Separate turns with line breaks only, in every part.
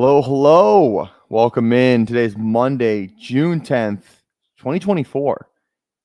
Hello, hello. Welcome in. Today's Monday, June 10th, 2024.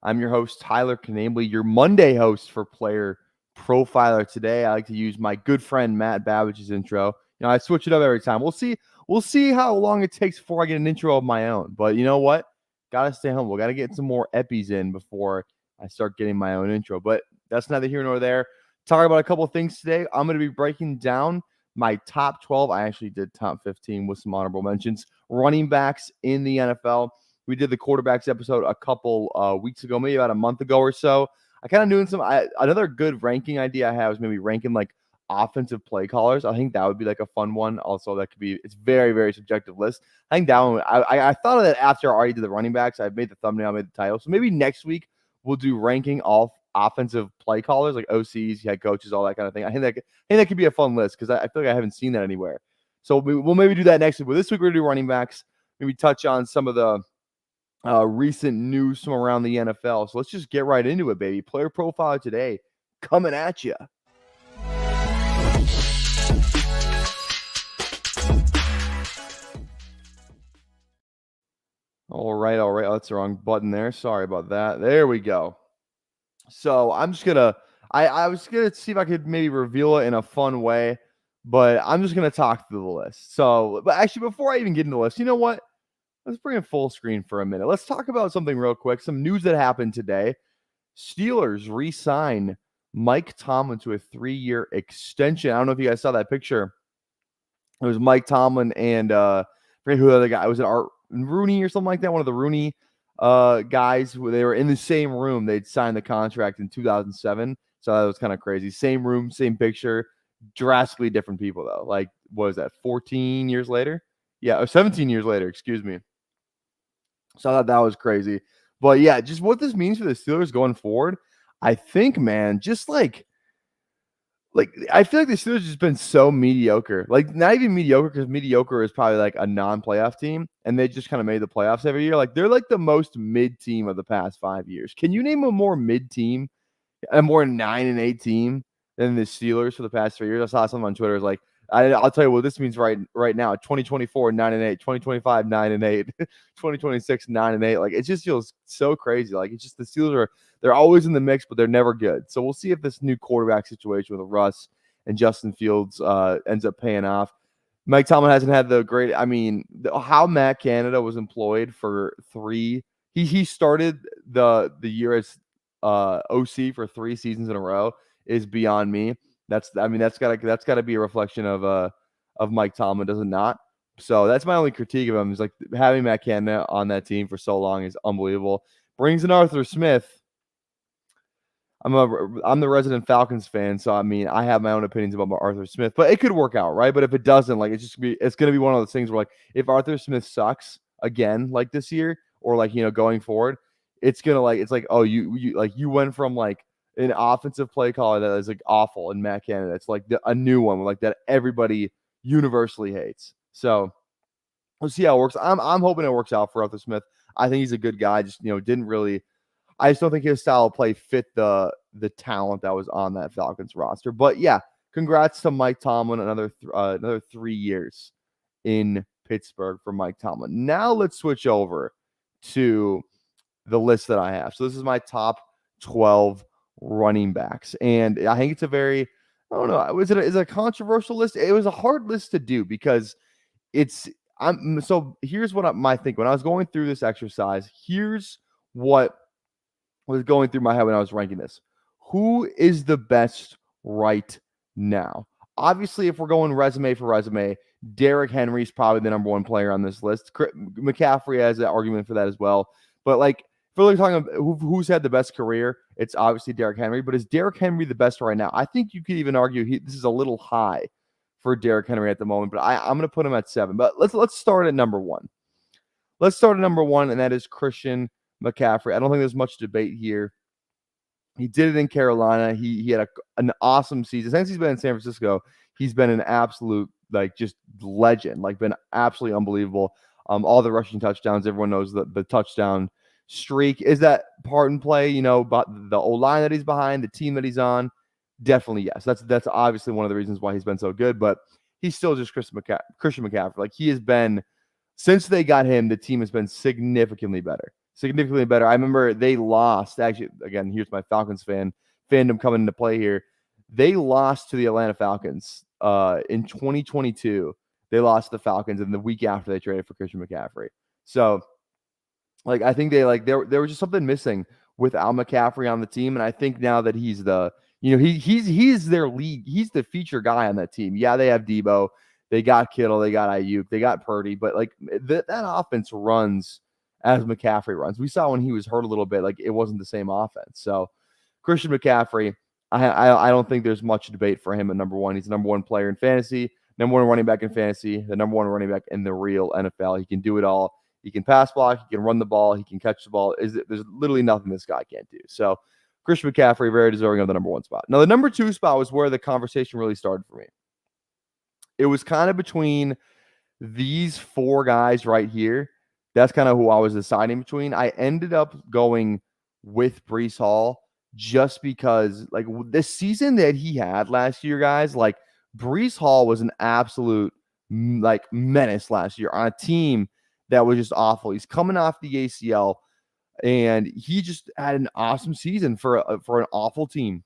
I'm your host, Tyler Canably, your Monday host for Player Profiler. Today, I like to use my good friend Matt Babbage's intro. I switch it up every time. We'll see how long it takes before I get an intro of my own. But you know what? Gotta stay humble. Gotta get some more eppies in before I start getting my own intro. But that's neither here nor there. Talking about a couple of things today. I'm going to be breaking down my top 12. I actually did top 15 with some honorable mentions. Running backs in the NFL. We did the quarterbacks episode a couple weeks ago, maybe about a month ago or so. I kind of doing another good ranking idea I have was maybe ranking like offensive play callers. I think that would be like a fun one. Also, that could be, it's very, very subjective list. I think that one, I thought of that after I already did the running backs. I made the thumbnail, I made the title. So maybe next week we'll do ranking all offensive play callers like OCs, head coaches, all that kind of thing. I think that could be a fun list because I feel like I haven't seen that anywhere. So we'll maybe do that next week. But this week we're going to do running backs. Maybe touch on some of the recent news from around the NFL. So let's just get right into it, baby. Player Profiler today coming at you. All right. Oh, that's the wrong button there. Sorry about that. There we go. So I'm just gonna I was gonna see if I could maybe reveal it in a fun way, but I'm just gonna talk through the list. So, but actually, before I even get into the list, you know what? Let's bring it full screen for a minute. Let's talk about something real quick. Some news that happened today. Steelers re-sign Mike Tomlin to a 3-year extension. I don't know if you guys saw that picture. It was Mike Tomlin and I forget who the other guy was. It Art Rooney or something like that? One of the Rooney guys who they were in the same room. They'd signed the contract in 2007. So that was kind of crazy. Same room, same picture, drastically different people though. Like, what is that? 14 years later? Yeah, or 17 years later, excuse me. So I thought that was crazy. But yeah, just what this means for the Steelers going forward, I think, man, just like I feel like the Steelers just been so mediocre. Like, not even mediocre, because mediocre is probably like a non-playoff team, and they just kind of made the playoffs every year. Like, they're like the most mid team of the past 5 years. Can you name a more mid team, a more 9-8 team than the Steelers for the past 3 years? I saw something on Twitter. It's like, I'll tell you what this means right now. 2024, 9-8, 2025, 9-8, 2026, 9-8. Like, it just feels so crazy. Like, it's just the Steelers they're always in the mix, but they're never good. So we'll see if this new quarterback situation with Russ and Justin Fields ends up paying off. Mike Tomlin hasn't had the great. I mean, how Matt Canada was employed for 3. He started the year as OC for 3 seasons in a row is beyond me. That's gotta be a reflection of Mike Tomlin, does it not? So that's my only critique of him is like having Matt Canada on that team for so long is unbelievable. Brings in Arthur Smith. I'm the resident Falcons fan, so I mean I have my own opinions about Arthur Smith, but it could work out, right? But if it doesn't, like it's gonna be one of those things where like if Arthur Smith sucks again like this year or like going forward, it's like oh you went from like an offensive play caller that is like awful in Matt Canada. It's like a new one like that everybody universally hates. So we'll see how it works. I'm hoping it works out for Arthur Smith. I think he's a good guy. Just didn't really. I just don't think his style of play fit the talent that was on that Falcons roster. But yeah, congrats to Mike Tomlin. Another 3 years in Pittsburgh for Mike Tomlin. Now let's switch over to the list that I have. So this is my top 12 running backs, and I think it's a very I don't know. Is it a controversial list? It was a hard list to do because so here's what my think when I was going through this exercise. Here's what was going through my head when I was ranking this. Who is the best right now? Obviously, if we're going resume for resume, Derrick Henry's probably the number 1 player on this list. McCaffrey has an argument for that as well. But like, if we're talking about who's had the best career, it's obviously Derrick Henry. But is Derrick Henry the best right now? I think you could even argue this is a little high for Derrick Henry at the moment. But I'm going to put him at 7. But let's start at number 1. Let's start at number 1, and that is Christian McCaffrey. I don't think there's much debate here. He did it in Carolina. He had an awesome season. Since he's been in San Francisco, he's been an absolute just legend. Like been absolutely unbelievable. All the rushing touchdowns. Everyone knows the touchdown streak. Is that part in play? But the O-line that he's behind, the team that he's on. Definitely yes. That's obviously one of the reasons why he's been so good. But he's still just Christian McCaffrey. Like, he has been, since they got him, the team has been significantly better. Significantly better. I remember they lost. Actually, again, here's my Falcons fandom coming into play here. They lost to the Atlanta Falcons in 2022. They lost to the Falcons, and the week after they traded for Christian McCaffrey. So, like, I think there was just something missing without McCaffrey on the team, and I think now that he's he's their lead, he's the feature guy on that team. Yeah, they have Debo, they got Kittle, they got Ayuk, they got Purdy, but like that offense runs as McCaffrey runs. We saw when he was hurt a little bit, like it wasn't the same offense. So Christian McCaffrey, I don't think there's much debate for him at number one. He's the number one player in fantasy, number one running back in fantasy, the number one running back in the real NFL. He can do it all. He can pass block, he can run the ball, he can catch the ball. There's literally nothing this guy can't do. So Christian McCaffrey, very deserving of the number one spot. Now, the number two spot was where the conversation really started for me. It was kind of between these four guys right here. That's kind of who I was deciding between. I ended up going with Breece Hall just because, like, this season that he had last year, guys, like, Breece Hall was an absolute, like, menace last year on a team that was just awful. He's coming off the ACL, and he just had an awesome season for an awful team.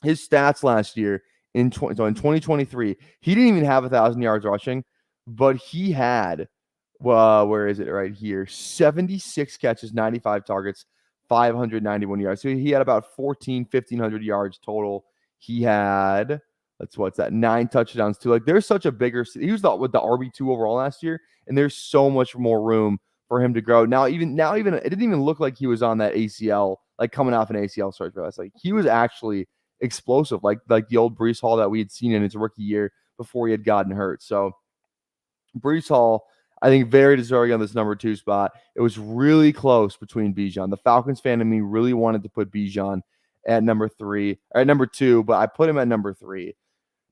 His stats last year in 2023, he didn't even have 1,000 yards rushing, but he had, where is it right here? 76 catches, 95 targets, 591 yards. So he had about 1,500 yards total. He had, what's that? 9 touchdowns too. Like, there's such a bigger, he was with the RB2 overall last year, and there's so much more room for him to grow. Now, even it didn't even look like he was on that ACL, like coming off an ACL surgery. It's like he was actually explosive, like the old Breece Hall that we had seen in his rookie year before he had gotten hurt. So Breece Hall, I think, very deserving on this number two spot. It was really close between Bijan. The Falcons fan in me really wanted to put Bijan at number two, but I put him at number three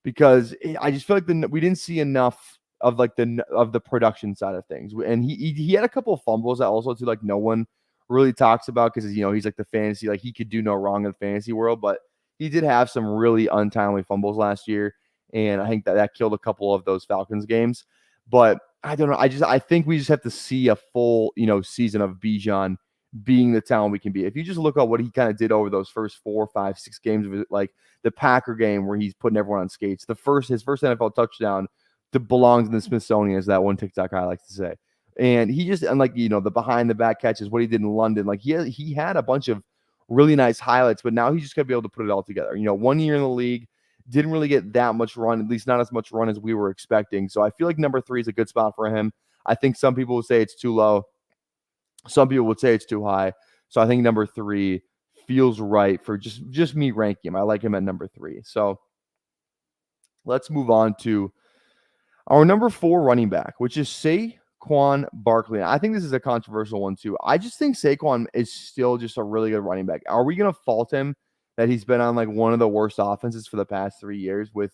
because I just feel like we didn't see enough of like the production side of things. And he had a couple of fumbles that also too, like, no one really talks about because, you know, he's like the fantasy, like he could do no wrong in the fantasy world, but he did have some really untimely fumbles last year. And I think that killed a couple of those Falcons games. But I don't know. I think we just have to see a full, season of Bijan being the talent we can be. If you just look at what he kind of did over those first 4, 5, 6 games of it, like the Packer game where he's putting everyone on skates, his first NFL touchdown belongs in the Smithsonian, as that one TikTok I like to say. And he just, unlike, the behind the back catches, what he did in London, like he had a bunch of really nice highlights, but now he's just going to be able to put it all together. 1 year in the league, didn't really get that much run, at least not as much run as we were expecting. So I feel like number 3 is a good spot for him. I think some people would say it's too low. Some people would say it's too high. So I think number 3 feels right for just me ranking him. I like him at number 3. So let's move on to our number 4 running back, which is Saquon Barkley. I think this is a controversial one too. I just think Saquon is still just a really good running back. Are we going to fault him that he's been on like one of the worst offenses for the past 3 years with,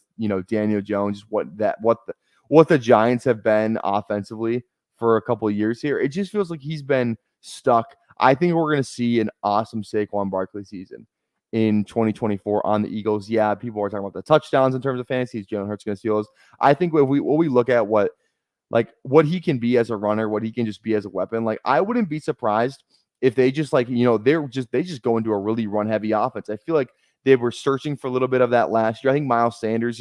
Daniel Jones, what the Giants have been offensively for a couple of years here? It just feels like he's been stuck. I think we're going to see an awesome Saquon Barkley season in 2024 on the Eagles. Yeah, people are talking about the touchdowns in terms of fantasy. Jalen Hurts going to steal those. I think if we look at what he can be as a runner, what he can just be as a weapon, like I wouldn't be surprised if they just they just go into a really run heavy offense. I feel like they were searching for a little bit of that last year. I think Miles Sanders,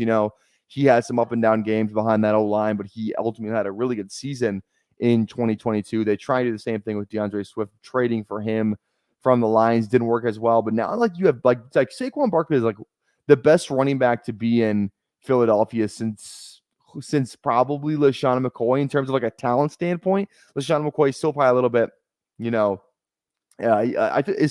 he had some up and down games behind that O-line, but he ultimately had a really good season in 2022. They tried to do the same thing with DeAndre Swift, trading for him from the Lions didn't work as well. But now you have like Saquon Barkley is like the best running back to be in Philadelphia since probably LaShawn McCoy in terms of like a talent standpoint. LaShawn McCoy is still probably a little bit, is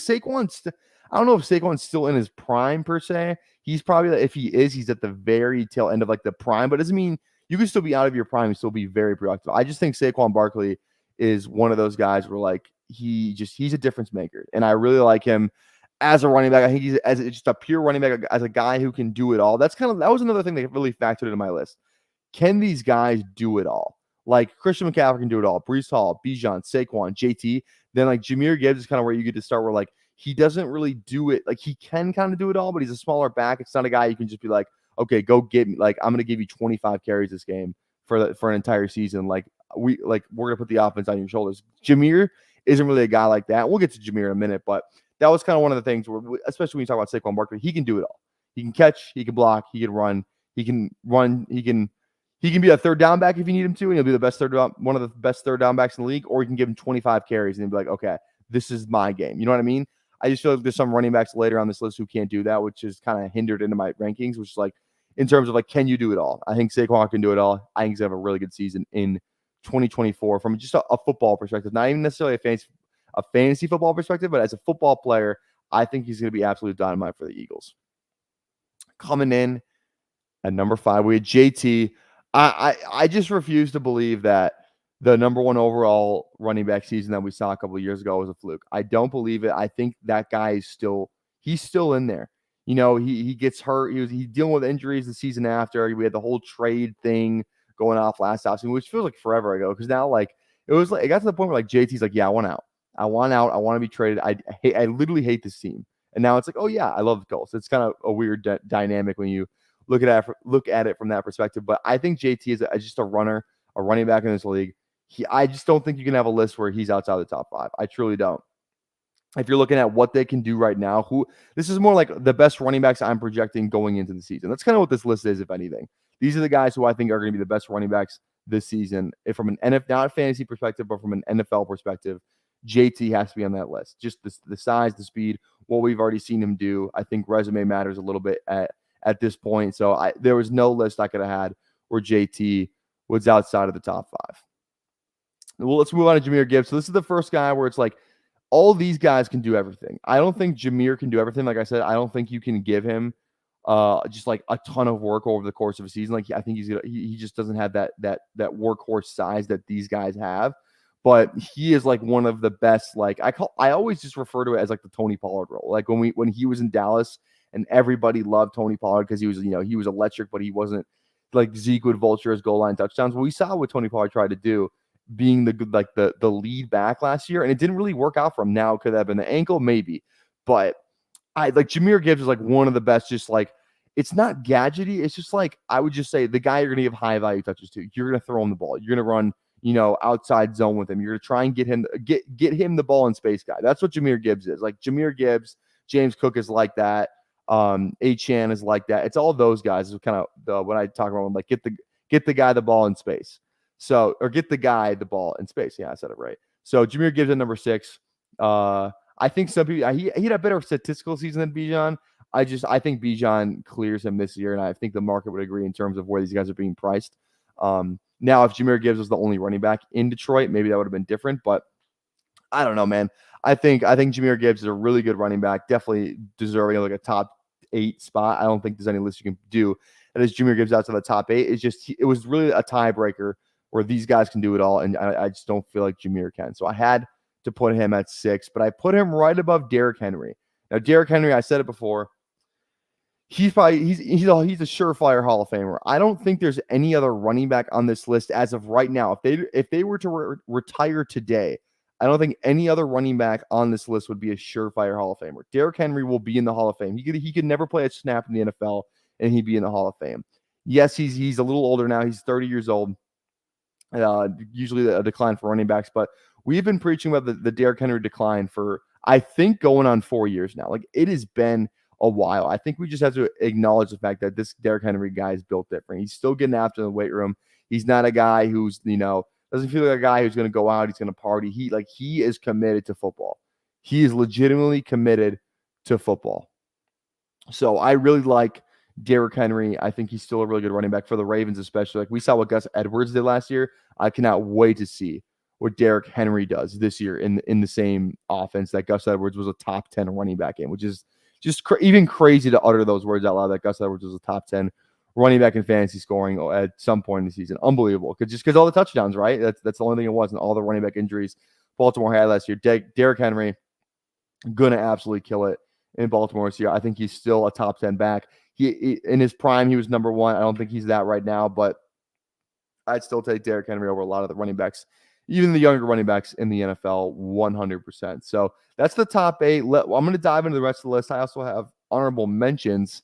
Saquon I don't know if Saquon's still in his prime per se. He's probably, if he is, he's at the very tail end of like the prime, but it doesn't mean you can still be out of your prime and still be very productive. I just think Saquon Barkley is one of those guys where like he's a difference maker, and I really like him as a running back. I think he's just a pure running back, as a guy who can do it all. That was another thing that really factored into my list. Can these guys do it all? Like Christian McCaffrey can do it all. Breece Hall, Bijan, Saquon, JT. Then like Jahmyr Gibbs is kind of where you get to start, where like he doesn't really do it. Like he can kind of do it all, but he's a smaller back. It's not a guy you can just be like, okay, go get me. Like, I'm going to give you 25 carries this game for an entire season. Like, we're going to put the offense on your shoulders. Jameer isn't really a guy like that. We'll get to Jameer in a minute, but that was kind of one of the things where, especially when you talk about Saquon Barkley, he can do it all. He can catch, he can block, he can run, he can be a third down back if you need him to, and he'll be one of the best third down backs in the league, or you can give him 25 carries and he'll be like, okay, this is my game. You know what I mean? I just feel like there's some running backs later on this list who can't do that, which is kind of hindered into my rankings, which is like, in terms of like, can you do it all? I think Saquon can do it all. I think he's going to have a really good season in 2024 from just a football perspective, not even necessarily a fantasy football perspective, but as a football player, I think he's going to be absolute dynamite for the Eagles. Coming in at number 5, we had JT. I just refuse to believe that the number 1 overall running back season that we saw a couple of years ago was a fluke. I don't believe it. I think that guy is still in there. You know, he gets hurt. He's dealing with injuries the season after. We had the whole trade thing going off last offseason, which feels like forever ago. Because now, like, it got to the point where like JT's like, yeah, I want out. I want out. I want to be traded. I literally hate this team. And now it's like, oh yeah, I love the Colts. It's kind of a weird dynamic when you look at it from that perspective. But I think JT is just a running back in this league. I just don't think you can have a list where he's outside the top 5. I truly don't. If you're looking at what they can do right now, this is more like the best running backs I'm projecting going into the season. That's kind of what this list is, if anything. These are the guys who I think are going to be the best running backs this season. If from an NFL, not a fantasy perspective, but from an NFL perspective, JT has to be on that list. Just the size, the speed, what we've already seen him do. I think resume matters a little bit at this point. So there was no list I could have had where JT was outside of the top 5. Well, let's move on to Jahmyr Gibbs. So this is the first guy where it's like all these guys can do everything. I don't think Jahmyr can do everything. Like I said, I don't think you can give him just like a ton of work over the course of a season. Like I think he just doesn't have that workhorse size that these guys have. But he is like one of the best. Like I always just refer to it as like the Tony Pollard role. Like when he was in Dallas and everybody loved Tony Pollard because he was electric, but he wasn't like Zeke would vulture his goal line touchdowns. Well, we saw what Tony Pollard tried to do, being the lead back last year, and it didn't really work out for him. Now, could that have been the ankle? Maybe. But Jahmyr Gibbs is like one of the best, just like, it's not gadgety. It's just like, I would just say the guy you're going to give high value touches to. You're going to throw him the ball. You're going to run, outside zone with him. You're going to try and get him the ball in space guy. That's what Jahmyr Gibbs is. Like Jahmyr Gibbs, James Cook is like that. Chan is like that. It's all those guys is kind of when I talk about them, like get the guy the ball in space. So, or get the guy the ball in space. Yeah, I said it right. So Jahmyr Gibbs at number 6. I think some people he had a better statistical season than Bijan. I think Bijan clears him this year, and I think the market would agree in terms of where these guys are being priced. Now, if Jahmyr Gibbs was the only running back in Detroit, maybe that would have been different. But I don't know, man. I think Jahmyr Gibbs is a really good running back, definitely deserving of like a top 8 spot. I don't think there's any list you can do that is Jahmyr Gibbs outside the top 8. It's just it was really a tiebreaker where these guys can do it all, and I just don't feel like Jahmyr can. So I had to put him at 6, but I put him right above Derrick Henry. Now, Derrick Henry, I said it before, he's a surefire Hall of Famer. I don't think there's any other running back on this list as of right now. If they were to retire today, I don't think any other running back on this list would be a surefire Hall of Famer. Derrick Henry will be in the Hall of Fame. He could never play a snap in the NFL, and he'd be in the Hall of Fame. Yes, he's a little older now. He's 30 years old. Usually a decline for running backs, but we've been preaching about the Derrick Henry decline for, I think, going on 4 years now. Like, it has been a while. I think we just have to acknowledge the fact that this Derrick Henry guy is built different. He's still getting after the weight room. He's not a guy who's, doesn't feel like a guy who's going to go out, he's going to party. He is committed to football. He is legitimately committed to football. So I really like Derrick Henry. I think he's still a really good running back for the Ravens, especially. Like we saw what Gus Edwards did last year. I cannot wait to see what Derrick Henry does this year in the same offense that Gus Edwards was a top 10 running back in, which is just even crazy to utter those words out loud, that Gus Edwards was a top 10 running back in fantasy scoring at some point in the season. Unbelievable. Because all the touchdowns, right? That's the only thing it was, and all the running back injuries Baltimore had last year. Derrick Henry going to absolutely kill it in Baltimore this year. I think he's still a top 10 back. He in his prime, he was number 1. I don't think he's that right now, but I'd still take Derrick Henry over a lot of the running backs, even the younger running backs in the NFL, 100%. So that's the top 8. I'm going to dive into the rest of the list. I also have honorable mentions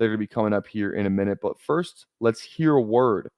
They're going to be coming up here in a minute. But first, let's hear a word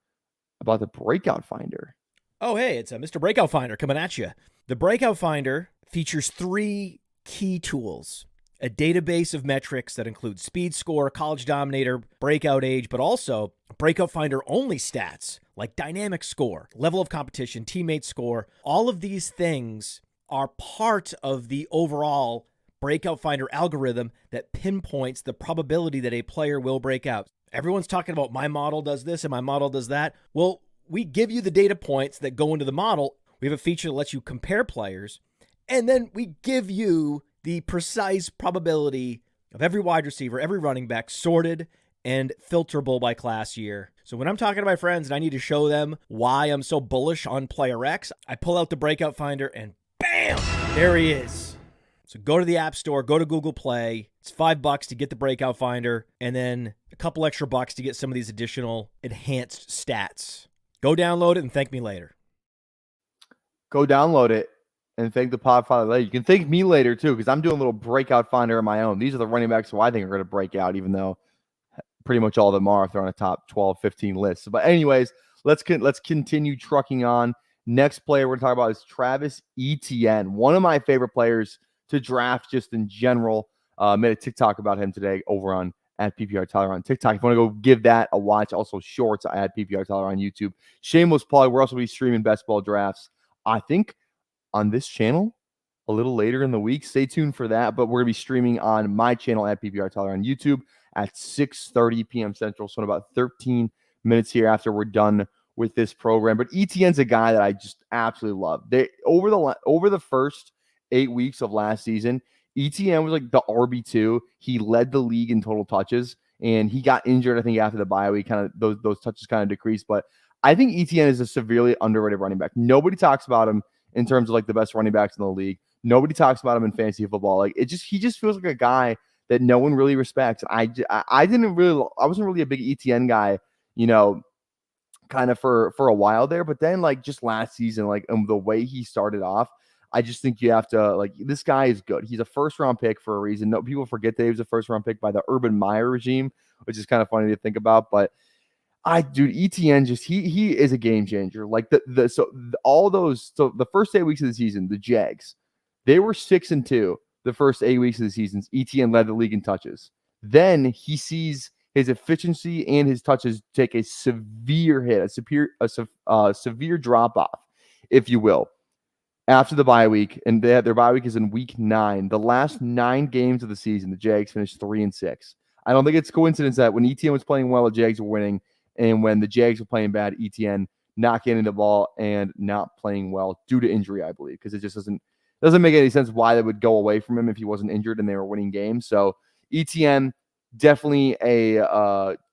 about the Breakout Finder.
Oh, hey, it's Mr. Breakout Finder coming at you. The Breakout Finder features 3 key tools: a database of metrics that include speed score, college dominator, breakout age, but also Breakout Finder only stats like dynamic score, level of competition, teammate score. All of these things are part of the overall Breakout Finder algorithm that pinpoints the probability that a player will break out. Everyone's talking about my model does this and my model does that. Well, we give you the data points that go into the model. We have a feature that lets you compare players, and then we give you the precise probability of every wide receiver, every running back, sorted and filterable by class year. So when I'm talking to my friends and I need to show them why I'm so bullish on player X, I pull out the Breakout Finder and bam, there he is. So go to the App Store, go to Google Play. It's $5 to get the Breakout Finder, and then a couple extra bucks to get some of these additional enhanced stats. Go download it and thank me later.
Go download it and thank the Podfather later. You can thank me later too, because I'm doing a little Breakout Finder of my own. These are the running backs who I think are going to break out, even though pretty much all of them are if they're on a top 12, 15 list. But anyways, let's continue trucking on. Next player we're going to talk about is Travis Etienne, one of my favorite players to draft just in general. Made a TikTok about him today over on at PPR Tyler on TikTok. If you want to go give that a watch, also shorts at PPR Tyler on YouTube. Shameless plug. We're also be streaming best ball drafts, I think, on this channel a little later in the week. Stay tuned for that. But we're going to be streaming on my channel at PPR Tyler on YouTube at 6:30 p.m. Central. So in about 13 minutes here after we're done with this program. But Etienne's a guy that I just absolutely love. Over the first 8 weeks of last season, Etienne was like the RB2. He led the league in total touches, and he got injured, I think, after the bye week. Kind of those touches kind of decreased. But I think Etienne is a severely underrated running back. Nobody talks about him in terms of like the best running backs in the league. Nobody talks about him in fantasy football. Like he just feels like a guy that no one really respects. I wasn't really a big Etienne guy, kind of for a while there. But then like just last season, like the way he started off, I just think you have to, like, this guy is good. He's a first-round pick for a reason. No, people forget that he was a first-round pick by the Urban Meyer regime, which is kind of funny to think about. But Etienne he is a game changer. Like the first 8 weeks of the season, the Jags, they were 6-2. The first 8 weeks of the season, Etienne led the league in touches. Then he sees his efficiency and his touches take a severe hit, a severe drop off, if you will, after the bye week, and their bye week is in week 9. The last 9 games of the season, the Jags finished 3-6. I don't think it's coincidence that when Etienne was playing well, the Jags were winning, and when the Jags were playing bad, Etienne not getting the ball and not playing well due to injury, I believe, because it just doesn't make any sense why they would go away from him if he wasn't injured and they were winning games. So Etienne, definitely a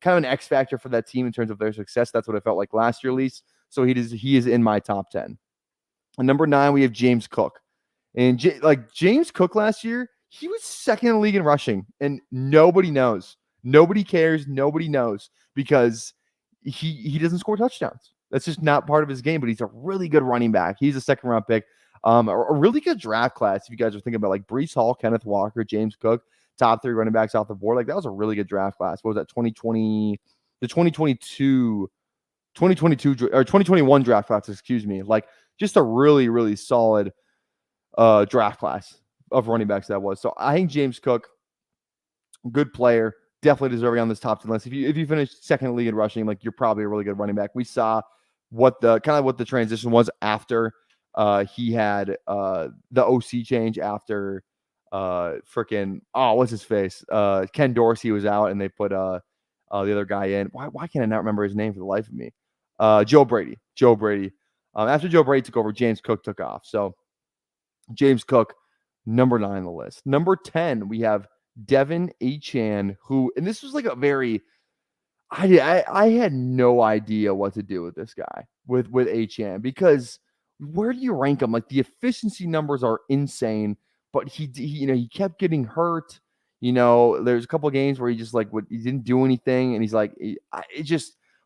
kind of an X factor for that team in terms of their success. That's what it felt like last year, at least. So he is in my top 10. And number 9, we have James Cook. And James Cook last year, he was second in the league in rushing, and nobody knows. Nobody cares. Nobody knows because he doesn't score touchdowns. That's just not part of his game, but he's a really good running back. He's a second-round pick. A really good draft class, if you guys are thinking about like Breece Hall, Kenneth Walker, James Cook, top 3 running backs off the board. Like, that was a really good draft class. What was that, 2022 or 2021 draft class, excuse me. Like, just a really, really solid draft class of running backs that was. So I think James Cook, good player, definitely deserving on this top 10 list. If you finish second in the league in rushing, like, you're probably a really good running back. We saw what the transition was after he had the OC change after what's his face? Ken Dorsey was out and they put the other guy in. Why can't I not remember his name for the life of me? Joe Brady. After Joe Brady took over, James Cook took off. So James Cook, number 9 on the list. Number 10, we have Devin Achane, who, and this was like a very, I had no idea what to do with this guy, with Achane, because where do you rank him? Like, the efficiency numbers are insane, but he kept getting hurt. There's a couple of games where he just he didn't do anything, and he's like,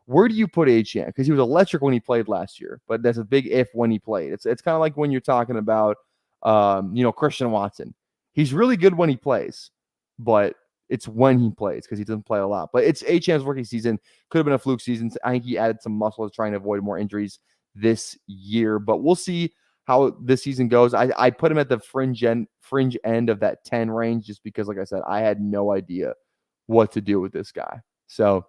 where do you put Achane? Because he was electric when he played last year, but that's a big if when he played. It's kind of like when you're talking about Christian Watson. He's really good when he plays, but It's when he plays because he doesn't play a lot. But it's Achane's rookie season. Could have been a fluke season. I think he added some muscle to trying to avoid more injuries this year. But we'll see how this season goes. I put him at the fringe end of that 10 range just because, like I said, I had no idea what to do with this guy. So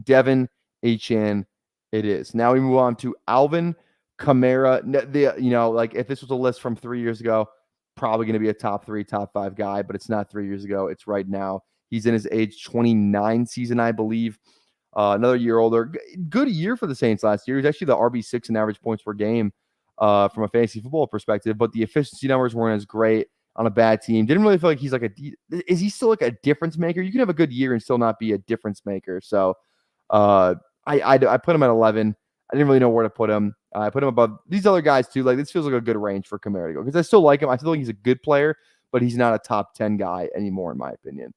Devin Achane it is. Now we move on to Alvin Kamara. Like if this was a list from 3 years ago, probably going to be a top 3, top 5 guy, but it's not 3 years ago. It's right now. He's in his age 29 season, I believe. Another year older. Good year for the Saints last year. He was actually the RB6 in average points per game from a fantasy football perspective, but the efficiency numbers weren't as great on a bad team. Didn't really feel like he's like is he still like a difference maker? You can have a good year and still not be a difference maker. So I put him at 11. I didn't really know where to put him. I put him above these other guys too. Like this feels like a good range for Kamara to go because I still like him. I still think he's a good player, but he's not a top 10 guy anymore in my opinion.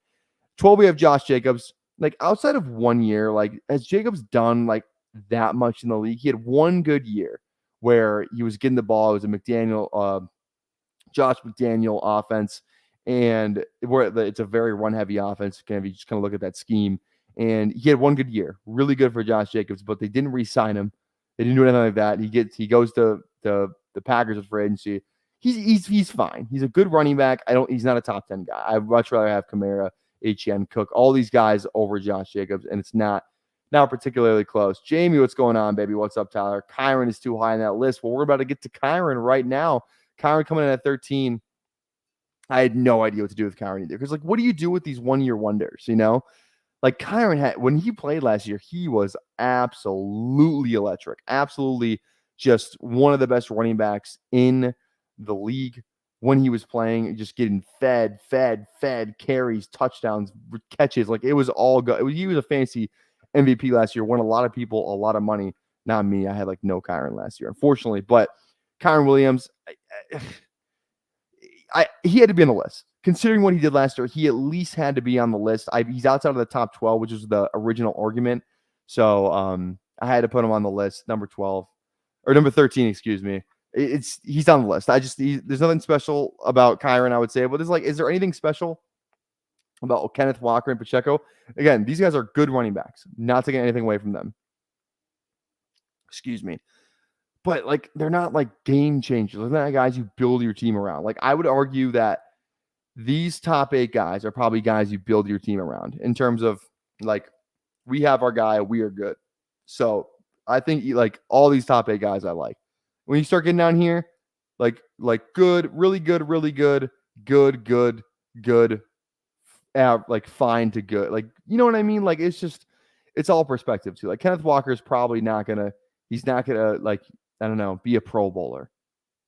12, we have Josh Jacobs. Like outside of 1 year, like has Jacobs done like that much in the league? He had one good year where he was getting the ball. It was a Josh McDaniel offense, and it's a very run-heavy offense. If you just kind of look at that scheme, and he had one good year, really good for Josh Jacobs, but they didn't re-sign him. They didn't do anything like that. He goes to the Packers with free agency. He's fine. He's a good running back. He's not a top 10 guy. I'd much rather have Kamara, Etienne, Cook, all these guys over Josh Jacobs, and it's not particularly close. Jamie, what's going on, baby? What's up, Tyler? Kyron is too high on that list. Well, we're about to get to Kyron right now. Kyron coming in at 13. I had no idea what to do with Kyron either. Because, like, what do you do with these one-year wonders, you know? Like, Kyron when he played last year, he was absolutely electric. Absolutely just one of the best running backs in the league when he was playing, just getting fed, carries, touchdowns, catches. Like, it was all good. He was a fantasy MVP last year, won a lot of people a lot of money. Not me. I had, like, no Kyron last year, unfortunately. But Kyron Williams, he had to be on the list. Considering what he did last year, he at least had to be on the list. He's outside of the top 12, which was the original argument. So I had to put him on the list, number 12 or number 13, excuse me. He's on the list. There's nothing special about Kyron, I would say, but is there anything special about Kenneth Walker and Pacheco? Again, these guys are good running backs. Not taking anything away from them. Excuse me. But, like, they're not, like, game changers. They're not guys you build your team around. Like, I would argue that these top 8 guys are probably guys you build your team around in terms of, like, we have our guy, we are good. So, I think, like, all these top 8 guys I like. When you start getting down here, like good, really good, really good, good, like, fine to good. Like, you know what I mean? Like, it's all perspective, too. Like, Kenneth Walker is probably he's not going to, like, I don't know, be a Pro Bowler.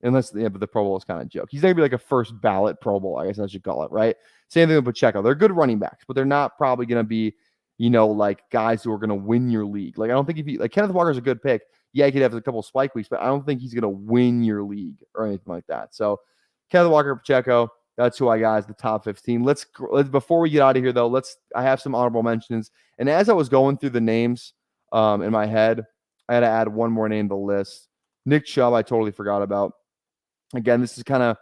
Unless but the Pro Bowl is kind of a joke. He's going to be like a first ballot Pro Bowl, I guess I should call it, right? Same thing with Pacheco. They're good running backs, but they're not probably going to be, like guys who are going to win your league. Like, I don't think Kenneth Walker's a good pick. Yeah, he could have a couple spike weeks, but I don't think he's going to win your league or anything like that. So, Kenneth Walker, Pacheco, that's who I got as the top 15. Let's before we get out of here, though, I have some honorable mentions. And as I was going through the names in my head, I had to add one more name to the list. Nick Chubb, I totally forgot about. Again, this is kind of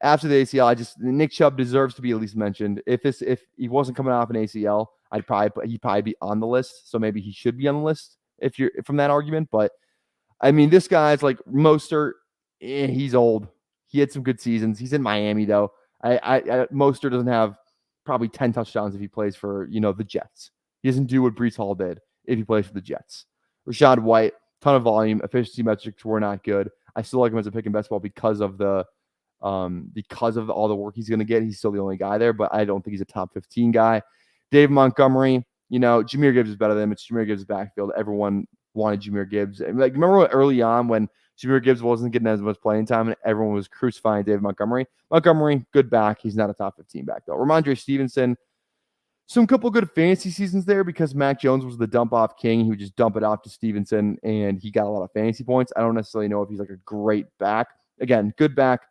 after the ACL. Nick Chubb deserves to be at least mentioned. If he wasn't coming off an ACL, he'd probably be on the list. So maybe he should be on the list if you're from that argument. But I mean, this guy's like Mostert. He's old. He had some good seasons. He's in Miami though. Mostert doesn't have probably 10 touchdowns if he plays for the Jets. He doesn't do what Breece Hall did if he plays for the Jets. Rashad White, ton of volume. Efficiency metrics were not good. I still like him as a pick in best ball because of all the work he's going to get. He's still the only guy there, but I don't think he's a top 15 guy. Dave Montgomery, Jahmyr Gibbs is better than him. It's Jahmyr Gibbs' backfield. Everyone wanted Jahmyr Gibbs. And remember early on when Jahmyr Gibbs wasn't getting as much playing time and everyone was crucifying Dave Montgomery? Montgomery, good back. He's not a top 15 back, though. Ramondre Stevenson, some couple good fantasy seasons there because Mac Jones was the dump-off king. He would just dump it off to Stevenson, and he got a lot of fantasy points. I don't necessarily know if he's like a great back. Again, good back,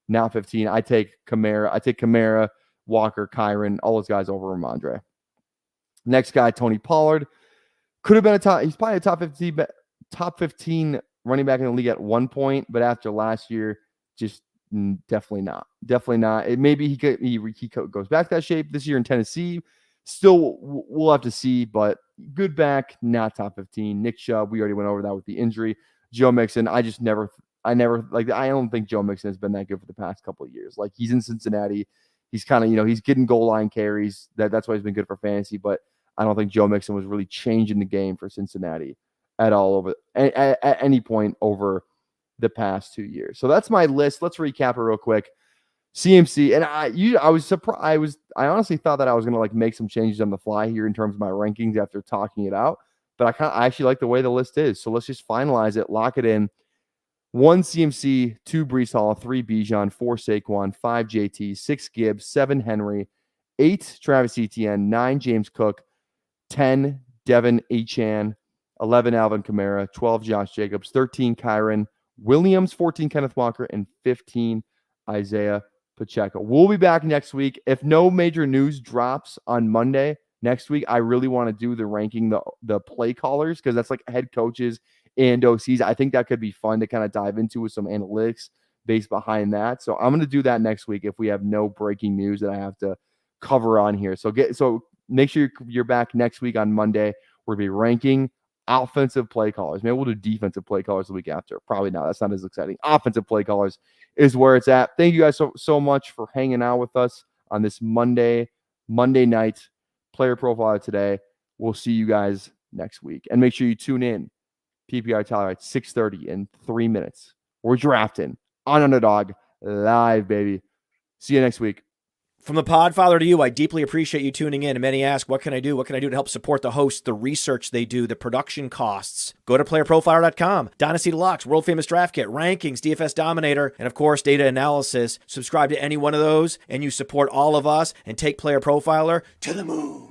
now 15. I take Kamara, Walker, Kyron, all those guys over Ramondre. Next guy, Tony Pollard. Could have been he's probably a top 15 running back in the league at one point, but after last year, just definitely not. Definitely not. It maybe he goes back to that shape this year in Tennessee. Still, we'll have to see, but good back, not top 15. Nick Chubb, we already went over that with the injury. Joe Mixon, I don't think Joe Mixon has been that good for the past couple of years. Like, he's in Cincinnati. He's kind of, he's getting goal line carries. That's why he's been good for fantasy, but I don't think Joe Mixon was really changing the game for Cincinnati at all at any point over the past 2 years. So that's my list. Let's recap it real quick. CMC, and I was surprised. I honestly thought that I was going to make some changes on the fly here in terms of my rankings after talking it out, but I actually like the way the list is. So let's just finalize it, lock it in. 1 CMC, 2 Breece Hall, 3 Bijan, 4 Saquon, 5 JT, 6 Gibbs, 7 Henry, 8 Travis Etienne, 9 James Cook, 10 Devin Achane, 11 Alvin Kamara, 12 Josh Jacobs, 13 Kyron Williams, 14 Kenneth Walker, and 15 Isaiah Pacheco. We'll be back next week. If no major news drops on Monday next week, I really want to do the ranking the play callers, because that's like head coaches and OCs. I think that could be fun to kind of dive into with some analytics based behind that. So I'm going to do that next week if we have no breaking news that I have to cover on here. So make sure you're back next week on Monday. We're going to be ranking offensive play callers. Maybe we'll do defensive play callers the week after. Probably not. That's not as exciting. Offensive play callers is where it's at. Thank you guys so much for hanging out with us on this Monday night player profile today. We'll see you guys next week. And make sure you tune in. PPR Tyler at 6:30 in 3 minutes. We're drafting on Underdog live, baby. See you next week.
From the Podfather to you, I deeply appreciate you tuning in. And many ask, what can I do? What can I do to help support the hosts, the research they do, the production costs? Go to PlayerProfiler.com, Dynasty Deluxe, World Famous Draft Kit, Rankings, DFS Dominator, and of course, Data Analysis. Subscribe to any one of those, and you support all of us and take Player Profiler to the moon.